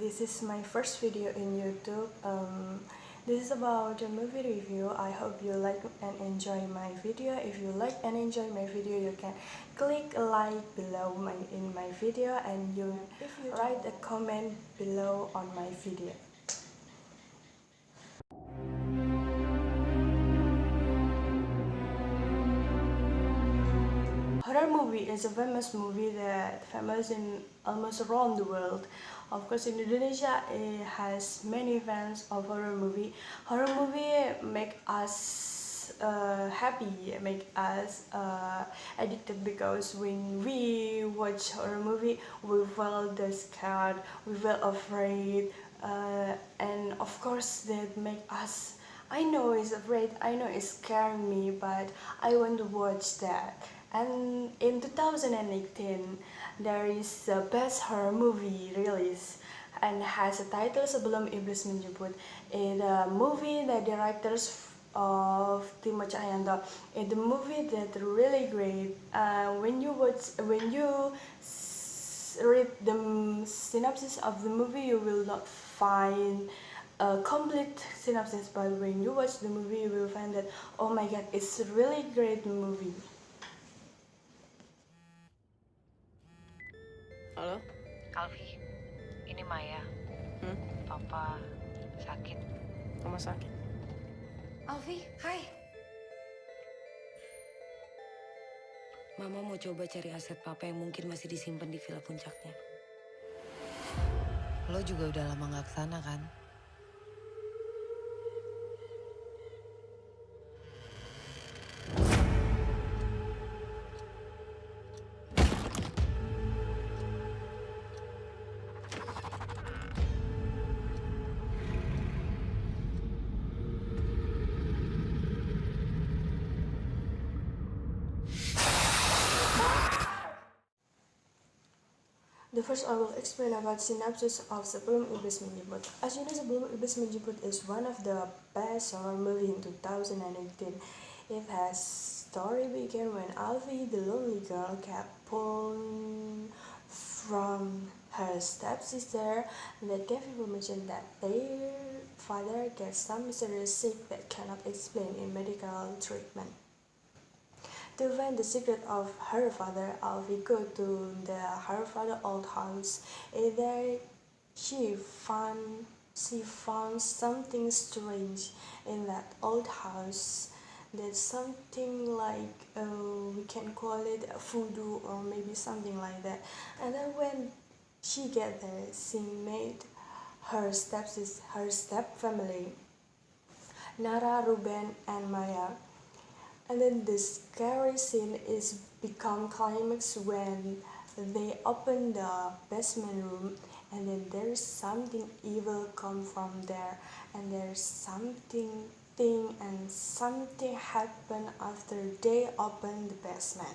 This is my first video in YouTube. This is about a movie review. I hope you like and enjoy my video. If you like and enjoy my video, you can click like below in my video, and you write a comment below on my video. Horror movie is a famous movie that famous in almost around the world. Of course, in Indonesia, it has many fans of horror movie. Horror movie make us happy, make us addicted, because when we watch horror movie, we feel the scared, we feel afraid, and of course that make us. I know it's afraid, I know it's scaring me, but I want to watch that. And in 2018, there is a best horror movie release and has a title Sebelum Iblis Menjemput. It's a movie that directors of Timo Cahyanto. It's a movie that really great. When you read the synopsis of the movie, you will not find a complete synopsis, but when you watch the movie, you will find that, oh my god, it's a really great movie. Halo? Alfi, ini Maya. Papa sakit. Mama sakit? Alfi, hai. Mama mau coba cari aset papa yang mungkin masih disimpan di villa puncaknya. Lo juga udah lama gak kesana kan? The first I will explain about synopsis of Sebelum Iblis Menjemput. As you know, Sebelum Iblis Menjemput is one of the best horror movie in 2018. It has story begin when Alfie, the lonely girl, kept pulled from her stepsister that gave information that their father gets some mysterious sick that cannot explain in medical treatment. To find the secret of her father, Alfie go to her father's old house. There she found something strange in that old house. There's something like we can call it a voodoo or maybe something like that. And then when she get there, she made her step family, Nara, Ruben, and Maya. And then the scary scene is become climax when they open the basement room, and then there's something evil come from there, and there's something happen after they open the basement.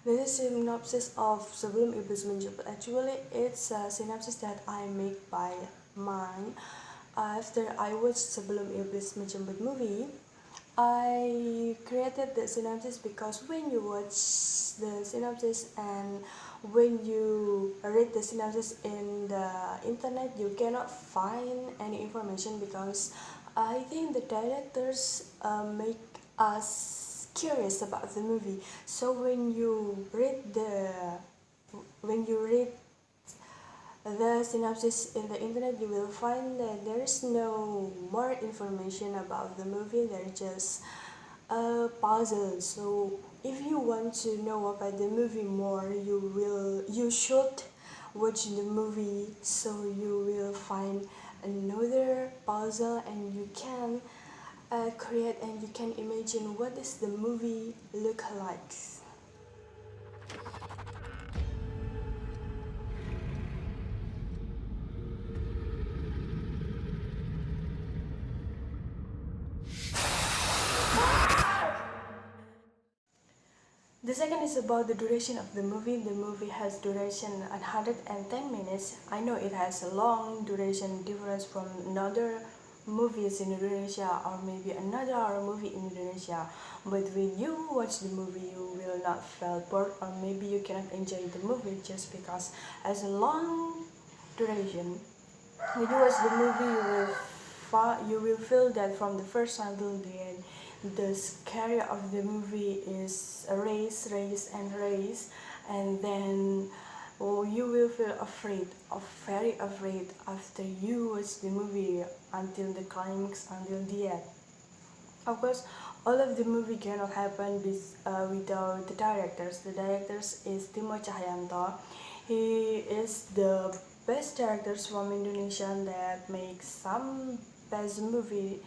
This is synopsis of Sebelum Iblis Menjemput. Actually, it's a synopsis that I make by mine. After I watched Sebelum Iblis Menjemput movie, I created the synopsis because when you watch the synopsis and when you read the synopsis in the internet, you cannot find any information, because I think the directors make us curious about the movie. So when you read the synopsis in the internet, you will find that there is no more information about the movie. They're just a puzzle. So if you want to know about the movie more, you should watch the movie, so you will find another puzzle, and you can create and you can imagine what is the movie look like. The second is about the duration of the movie. The movie has duration 110 minutes. I know it has a long duration difference from another movies in Indonesia or maybe another horror movie in Indonesia, but when you watch the movie you will not feel bored or maybe you cannot enjoy the movie just because as a long duration. When you watch the movie you will feel that from the first until the end the scary of the movie is race, and then you will feel very afraid after you watch the movie until the climax, until the end. Of course, all of the movie cannot happen without the directors. The directors is Timo Cahyanto. He is the best directors from Indonesia that makes some best movie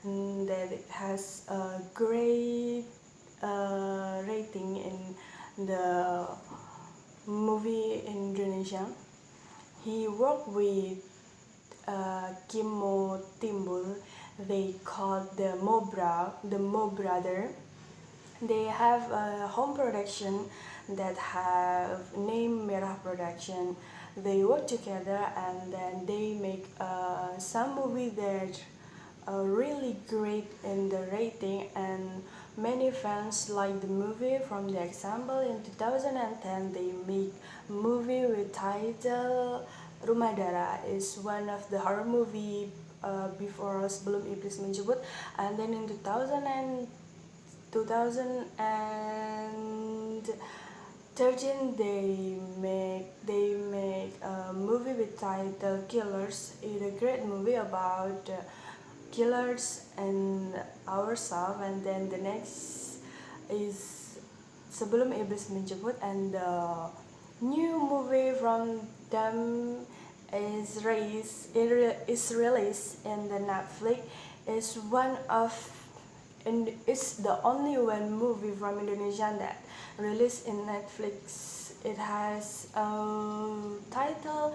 that has a great rating in the movie in Indonesia. He worked with Kimo Timbul. They called the Mo brother. They have a home production that have name Merah Production. They work together and then they make some movie that really great in the rating, and many fans like the movie. From the example in 2010 they make movie with title Rumah Dara, is one of the horror movie before Sebelum Iblis Menjemput, and then in 2013 they make a movie with title Killers. It's a great movie about killers and ourselves, and then the next is Sebelum Iblis Menjemput, and the new movie from them is released in the Netflix. Is one of and it's the only one movie from Indonesia that released in Netflix. It has a title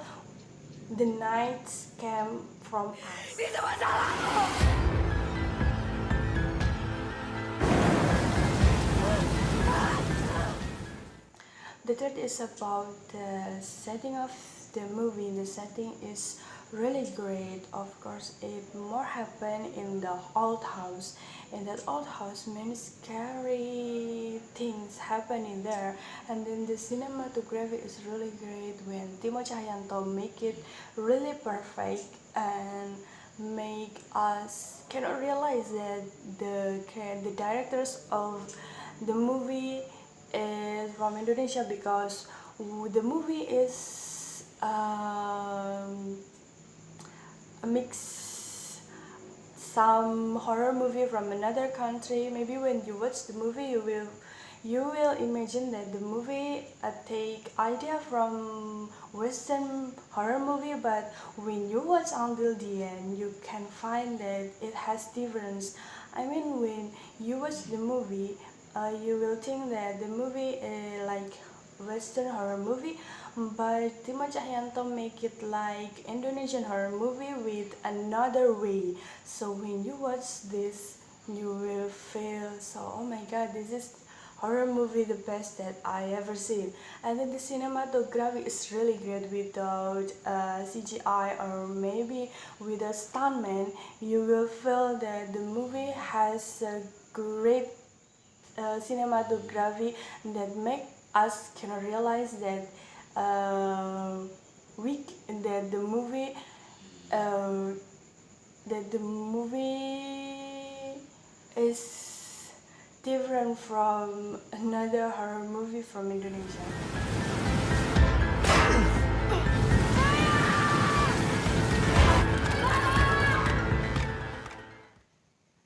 The Night Came From Us. Itu masalahku. The third is about the setting of the movie. The setting is really great. Of course, it more happened in the old house. In that old house, many scary things happen in there. And then the cinematography is really great when Timo Cahyanto make it really perfect and make us cannot realize that the directors of the movie is from Indonesia, because the movie is a mix some horror movie from another country. Maybe when you watch the movie you will imagine that the movie take idea from Western horror movie, but when you watch until the end you can find that it has difference. I mean, when you watch the movie you will think that the movie is like Western horror movie, but Timo Cahyanto make it like Indonesian horror movie with another way. So when you watch this, you will feel so, oh my god, this is horror movie the best that I ever seen. And then the cinematography is really great without CGI or maybe with a stuntman. You will feel that the movie has a great cinematography that make us can realize that that the movie is different from another horror movie from Indonesia.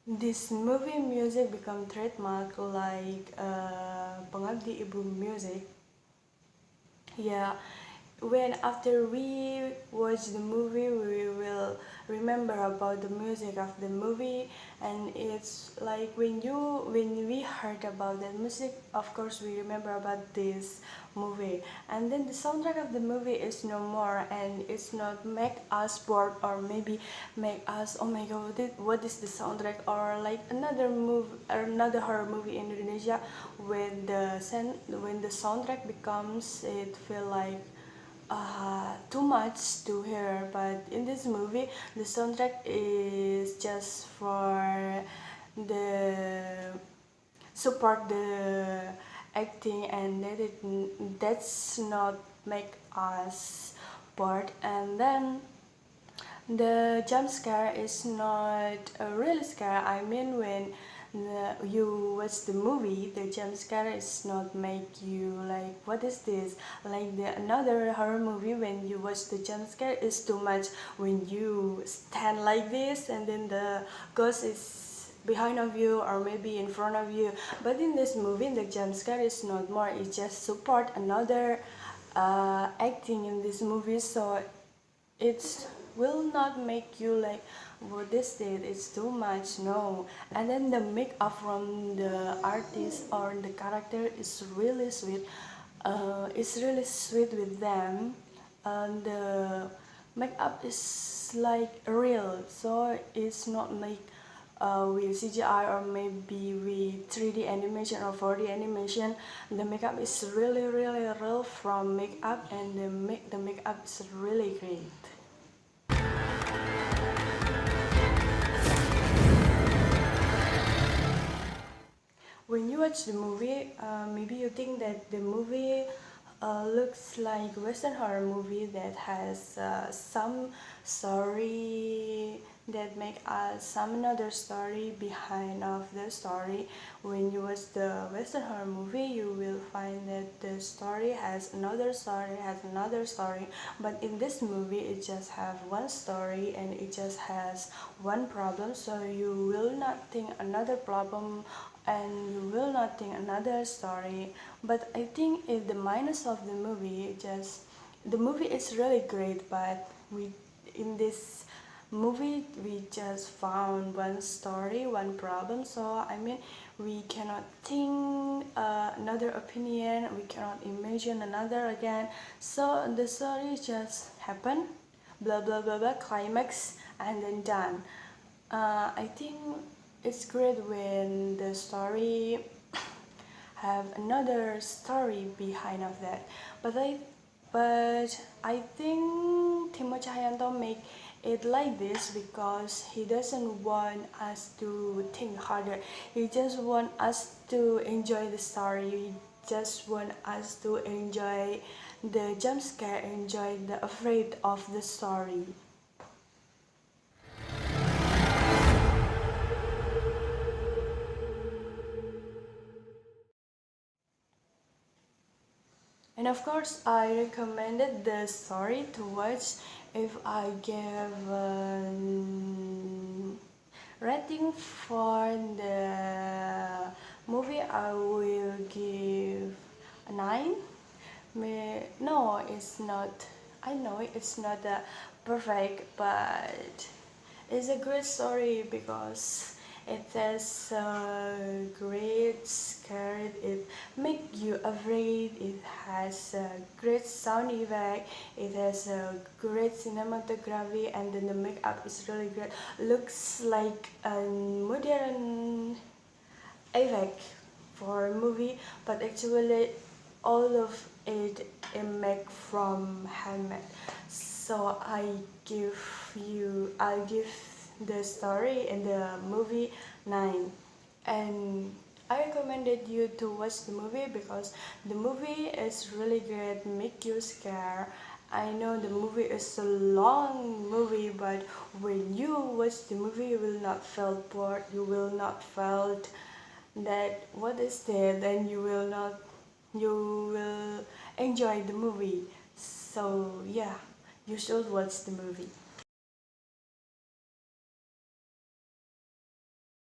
This movie music become trademark like Pengabdi Ibu music. Yeah, when after we watch the movie we will remember about the music of the movie, and it's like when we heard about that music, of course we remember about this movie. And then the soundtrack of the movie is no more, and it's not make us bored or maybe make us, oh my god, what is the soundtrack, or like another movie or another horror movie in Indonesia when the soundtrack becomes, it feel like too much to hear, but in this movie the soundtrack is just for the support the acting, and that's not make us bored. And then the jump scare is not a real scare. I mean, when you watch the movie, the jump scare is not make you like, what is this? Like another horror movie, when you watch the jump scare is too much. When you stand like this and then the ghost is behind of you or maybe in front of you. But in this movie, the jump scare is not more. It just support another acting in this movie, so it will not make you like, what is it, it's too much, no. And then the makeup from the artist or the character is really sweet. It's really sweet with them, and the makeup is like real, so it's not like with CGI or maybe with 3D animation or 4D animation. The makeup is really real from makeup, and the makeup is really great. When you watch the movie, maybe you think that the movie looks like Western horror movie that has some story that make some another story behind of the story. When you watch the Western horror movie, you will find that the story has another story, but in this movie it just have one story and it just has one problem, so you will not think another problem and you will not think another story. But I think the minus of the movie, just the movie is really great, but we in this movie we just found one story, one problem, so I mean we cannot think another opinion, we cannot imagine another again, so the story just happen, blah blah blah blah, climax, and then done. I think it's great when the story have another story behind of that. But I think Timothée Hayanto make it like this because he doesn't want us to think harder. He just want us to enjoy the story. He just want us to enjoy the jump scare, enjoy the afraid of the story. And of course, I recommended the story to watch. If I gave rating for the movie, I will give a 9. No, it's not. I know it's not perfect, but it's a great story because it has great scare, it make you afraid, it has a great sound effect, it has a great cinematography, and then the makeup is really great. Looks like a modern effect for a movie, but actually all of it is made from handmade. So I'll give the story in the movie 9, and I recommended you to watch the movie because the movie is really great, make you scare. I know the movie is a long movie, but when you watch the movie you will not feel bored, you will not felt that what is there, then you will enjoy the movie. So yeah, you should watch the movie.